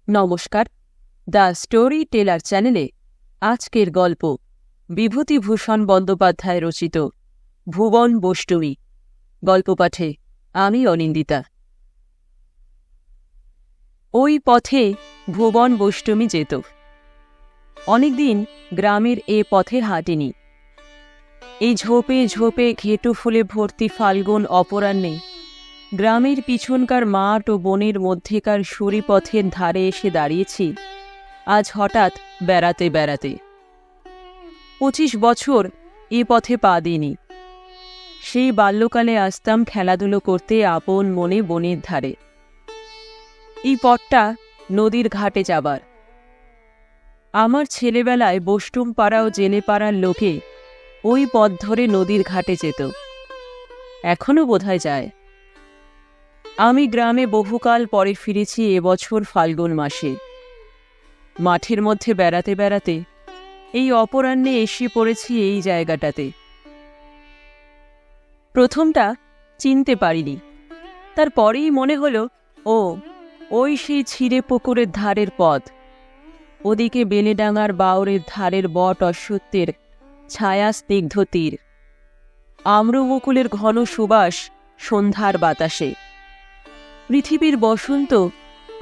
নমস্কার, the story teller চ্যানেলে আজকের গল্প বিভূতিভূষণ বন্দ্যোপাধ্যায় রচিত ভুবন বষ্টমী। গল্প পাঠে আমি অনিন্দিতা। ওই পথে ভুবন বষ্টমী যেত। অনেকদিন গ্রামের এ পথে হাঁটেনি। এই ঝোপে ঝোপে ঘেঁটু ফুলে ভর্তি ফাল্গুন অপরাহ্নে গ্রামের পিছনকার মাঠ ও বনের মধ্যেকার সরিপথের ধারে এসে দাঁড়িয়েছি আজ হঠাৎ বেড়াতে বেড়াতে। 25 বছর এ পথে পা দিইনি। সেই বাল্যকালে আসতাম খেলাধুলো করতে আপন মনে বনের ধারে। এই পথটা নদীর ঘাটে যাবার। আমার ছেলেবেলায় বষ্টুম পাড়া ও জেলে পাড়ার লোকে ওই পথ ধরে নদীর ঘাটে যেত, এখনও বোধহয় যায়। আমি গ্রামে বহুকাল পরে ফিরেছি এবছর ফাল্গুন মাসে। মাঠের মধ্যে বেড়াতে বেড়াতে এই অপরাহ্নে এসে পড়েছি এই জায়গাটাতে। প্রথমটা চিনতে পারিনি, তারপরেই মনে হলো ওই সেই ছিঁড়ে পুকুরের ধারের পথ। ওদিকে বেলেডাঙার বাউরের ধারের বট অশ্বত্থের ছায়া স্নিগ্ধ তীর, আম্রবকুলের ঘন সুবাস সন্ধ্যার বাতাসে। পৃথিবীর বসন্ত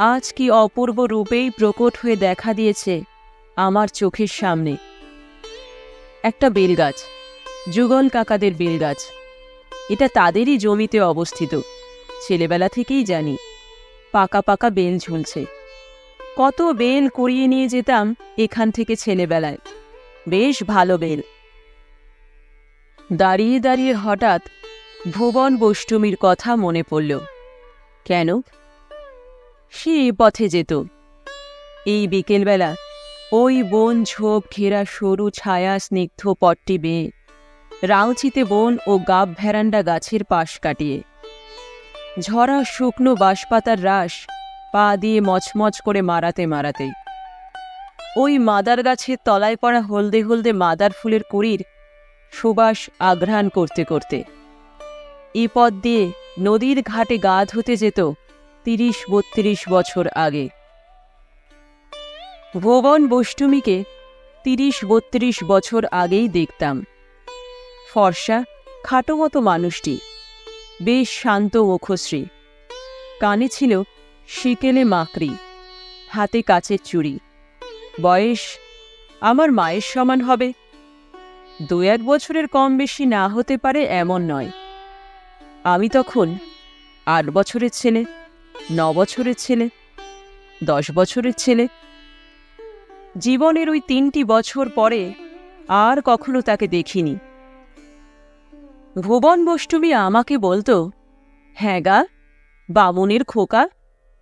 আজ কি অপূর্ব রূপেই প্রকট হয়ে দেখা দিয়েছে আমার চোখের সামনে। একটা বেলগাছ, যুগল কাকাদের বেলগাছ। এটা তাদেরই জমিতে অবস্থিত, ছেলেবেলা থেকেই জানি। পাকা পাকা বেল ঝুলছে। কত বেল কুড়িয়ে নিয়ে যেতাম এখান থেকে ছেলেবেলায়, বেশ ভালো বেল। দাঁড়িয়ে দাঁড়িয়ে হঠাৎ ভুবন বষ্টমীর কথা মনে পড়ল। কেন? সে এ পথে যেত। এই বিকেলবেলা ওই বন ঝোপ ঘেরা সরু ছায়া স্নিগ্ধ পটটি বেয়ে রাউচিতে বন ও গাব ভেরান্ডা গাছের পাশ কাটিয়ে ঝরা শুকনো বাঁশপাতার রাস পা দিয়ে মচমচ করে মারাতে মারাতে ওই মাদার গাছের তলায় পড়া হলদে হলদে মাদার ফুলের কুড়ির সুবাস আঘ্রাণ করতে করতে এ পথ দিয়ে নদীর ঘাটে গা ধুতে যেত 30-32 বছর আগে। ভুবন বষ্টমীকে 30-32 বছর আগেই দেখতাম। ফর্সা খাটো মতো মানুষটি, বেশ শান্ত মুখশ্রী। কানে ছিল শিকেলে মাকড়ি, হাতে কাচের চুড়ি। বয়স আমার মায়ের সমান হবে, 2-1 বছরের কম বেশি না হতে পারে এমন নয়। আমি তখন 8 বছরের ছেলে, 9 বছরের ছেলে, 10 বছরের ছেলে। জীবনের ওই 3টি বছর পরে আর কখনো তাকে দেখিনি। ভুবন বষ্টমী আমাকে বলতো, হ্যাঁ গা বামুনের খোকা,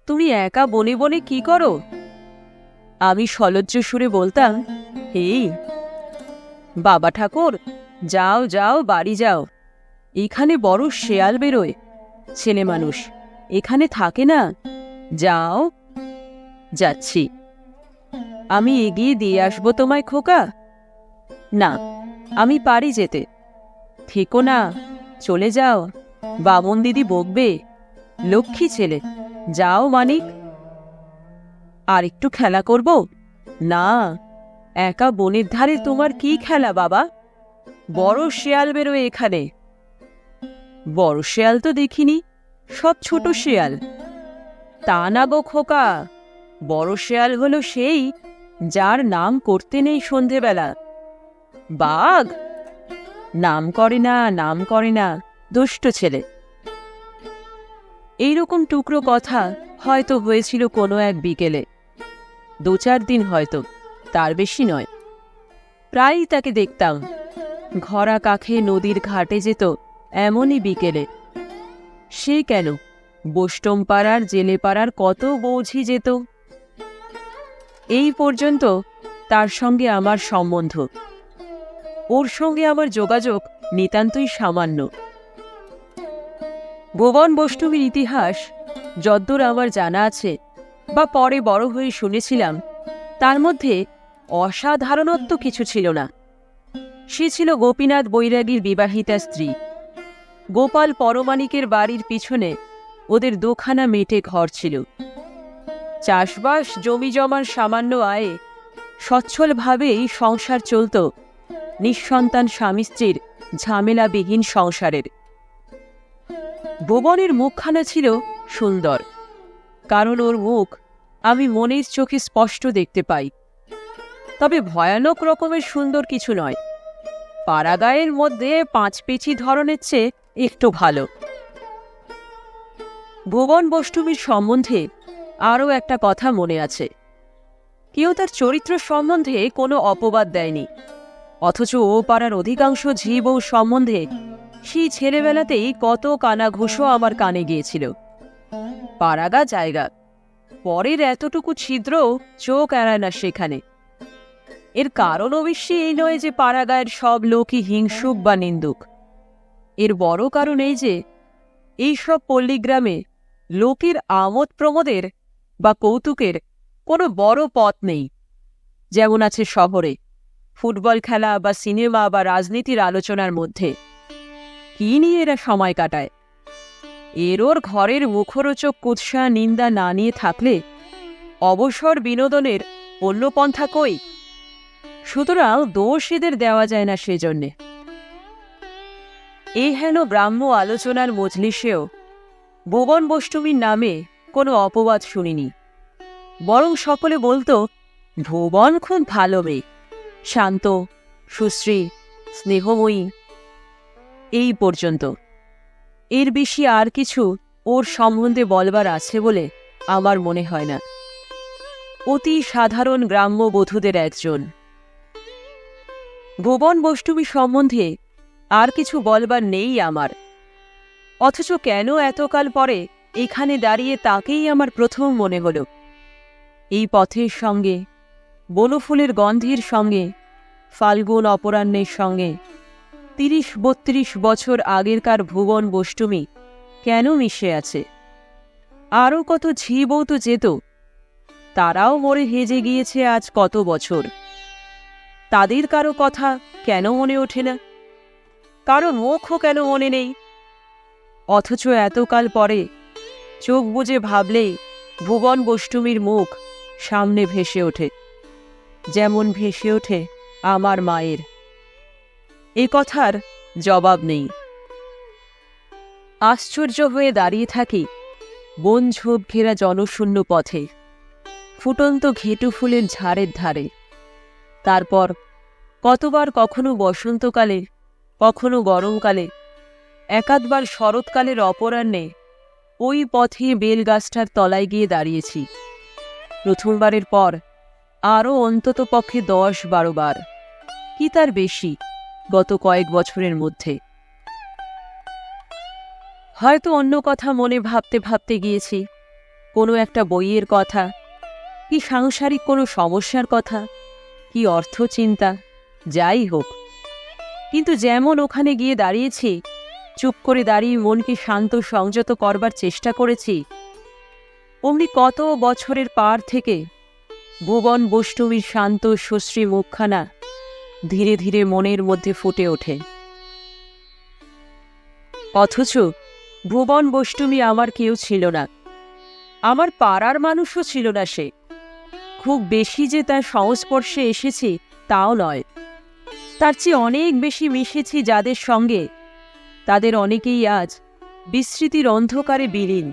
তুমি একা বনে বনে কি করো? আমি সলজ্জ সুরে বলতাম, এই বাবা ঠাকুর, যাও যাও বাড়ি যাও, এখানে বড় শেয়াল বেরোয়, ছেলে মানুষ এখানে থাকে না, যাও। যাচ্ছি। আমি এগিয়ে দিয়ে আসবো তোমায় খোকা। না, আমি পারি যেতে। থেকো না, চলে যাও, বামন দিদি বকবে, লক্ষ্মী ছেলে, যাও মানিক। আর একটু খেলা করব? না, একা বনের ধারে তোমার কি খেলা বাবা, বড় শেয়াল বেরোয় এখানে। বড় শেয়াল তো দেখিনি, সব ছোট শেয়াল। তা না গো খোকা, বড় শেয়াল হলো সেই যার নাম করতে নেই সন্ধেবেলা। বাঘ? নাম করে না, নাম করে না, দুষ্ট ছেলে। এইরকম টুকরো কথা হয়তো হয়েছিল কোনো এক বিকেলে, 2-4 দিন হয়তো, তার বেশি নয়। প্রায়ই তাকে দেখতাম, ঘরা কাখে নদীর ঘাটে যেত এমনই বিকেলে। সে কেন, বষ্টম পাড়ার জেলে পাড়ার কত বৌঝি যেত। এই পর্যন্ত তার সঙ্গে আমার সম্বন্ধ। ওর সঙ্গে আমার যোগাযোগ নিতান্তই সামান্য। ভুবন বষ্টমীর ইতিহাস যদ্দূর আমার জানা আছে বা পরে বড় হয়ে শুনেছিলাম, তার মধ্যে অসাধারণত্ব কিছু ছিল না। সে ছিল গোপীনাথ বৈরাগীর বিবাহিতা স্ত্রী। গোপাল পরমাণিকের বাড়ির পিছনে ওদের 2খানা মেটে ঘর ছিল। চাষবাস জমি জমার সামান্য আয়ে সচ্ছলভাবেই সংসার চলত নিঃসন্তান স্বামী স্ত্রীর ঝামেলাবিহীন সংসারের। ভুবনের মুখখানা ছিল সুন্দর, কারণ ওর মুখ আমি মনের চোখে স্পষ্ট দেখতে পাই। তবে ভয়ানক রকমের সুন্দর কিছু নয়, পাড়াগাঁয়ের মধ্যে পাঁচপেচি ধরনের চেয়ে একটু ভালো। ভুবন বষ্টুমীর সম্বন্ধে আরও একটা কথা মনে আছে। কেউ তার চরিত্র সম্বন্ধে কোনো অপবাদ দেয়নি, অথচ ও পাড়ার অধিকাংশ ঝি বউ সম্বন্ধে সেই ছেলেবেলাতেই কত কানাঘুষো আমার কানে গিয়েছিল। পাড়াগা জায়গা, পরের এতটুকু ছিদ্রও চোখ এড়ায় না সেখানে। এর কারণ অবশ্যই এই নয় যে পাড়াগাঁয়ের সব লোকই হিংসুক বা নিন্দুক। এর বড় কারণ এই যে এইসব পল্লীগ্রামে লোকের আমোদ প্রমোদের বা কৌতুকের কোনো বড় পথ নেই, যেমন আছে শহরে ফুটবল খেলা বা সিনেমা বা রাজনীতির আলোচনার মধ্যে। কি নিয়ে এরা সময় কাটায়? ওর ঘরের মুখরোচক কুৎসা নিন্দা না নিয়ে থাকলে অবসর বিনোদনের অন্য পন্থা কই? সুতরাং দোষ এদের দেওয়া যায় না সেজন্যে। এই হেন ব্রাহ্ম আলোচনার মজলিসেও ভুবন বষ্টুমীর নামে কোনো অপবাদ শুনিনি, বরং সকলে বলতো ভুবন খুব ভালো মেয়ে, শান্ত, সুশ্রী, স্নেহময়ী। এই পর্যন্ত। এর বেশি আর কিছু ওর সম্বন্ধে বলবার আছে বলে আমার মনে হয় না। অতি সাধারণ গ্রাম্য বধূদের একজন। ভুবন বষ্টুমী সম্বন্ধে আর কিছু বলবার নেই আমার, অথচ কেন এতকাল পরে এখানে দাঁড়িয়ে তাকেই আমার প্রথম মনে হল। এই পথের সঙ্গে, বনফুলের গন্ধের সঙ্গে, ফাল্গুন অপরাহ্নের সঙ্গে ৩০-৩২ বছর আগেরকার ভুবন বষ্টুমী কেন মিশে আছে? আরও কত ঝি বউ তো যেত, তারাও মরে হেজে গিয়েছে আজ কত বছর। তাদের কারো কথা কেন মনে ওঠে না? কারো মুখও কেন মনে নেই? অথচ এতকাল পরে চোখ বুজে ভাবলেই ভুবন বষ্টুমীর মুখ সামনে ভেসে ওঠে, যেমন ভেসে ওঠে আমার মায়ের। এ কথার জবাব নেই। আশ্চর্য হয়ে দাঁড়িয়ে থাকি বন ঝোপ ঘেরা জনশূন্য পথে, ফুটন্ত ঘেটু ফুলের ঝাড়ের ধারে। তারপর কতবার কখনো বসন্তকালে, কখনো গরমকালে, একাধবার শরৎকালের অপরাহ্নে ওই পথে বেলগাছটার তলায় গিয়ে দাঁড়িয়েছি। প্রথমবারের পর আরও অন্তত পক্ষে 10-12 বার, কি তার বেশি, গত কয়েক বছরের মধ্যে। হয়তো অন্য কথা মনে ভাবতে ভাবতে গিয়েছি, কোনো একটা বইয়ের কথা, কি সাংসারিক কোনো সমস্যার কথা, কি অর্থ চিন্তা, যাই হোক। কিন্তু যেমন ওখানে গিয়ে দাঁড়িয়েছি, চুপ করে দাঁড়িয়ে মনকে শান্ত সংযত করবার চেষ্টা করেছি, অমনি কত বছরের পার থেকে ভুবন বষ্টুমীর শান্ত সুশ্রী মুখখানা ধীরে ধীরে মনের মধ্যে ফুটে ওঠে। অথচ ভুবন বষ্টুমী আমার কেউ ছিল না, আমার পাড়ার মানুষও ছিল না সে। খুব বেশি যে তার সংস্পর্শে এসেছি তাও নয়, তার চেয়ে অনেক বেশি মিশেছি যাদের সঙ্গে, তাদের অনেকেই আজ বিস্মৃতির অন্ধকারে বিলীন।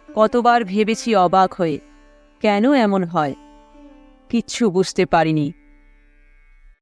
কতবার ভেবেছি অবাক হয়ে, কেন এমন হয়? কিচ্ছু বুঝতে পারিনি।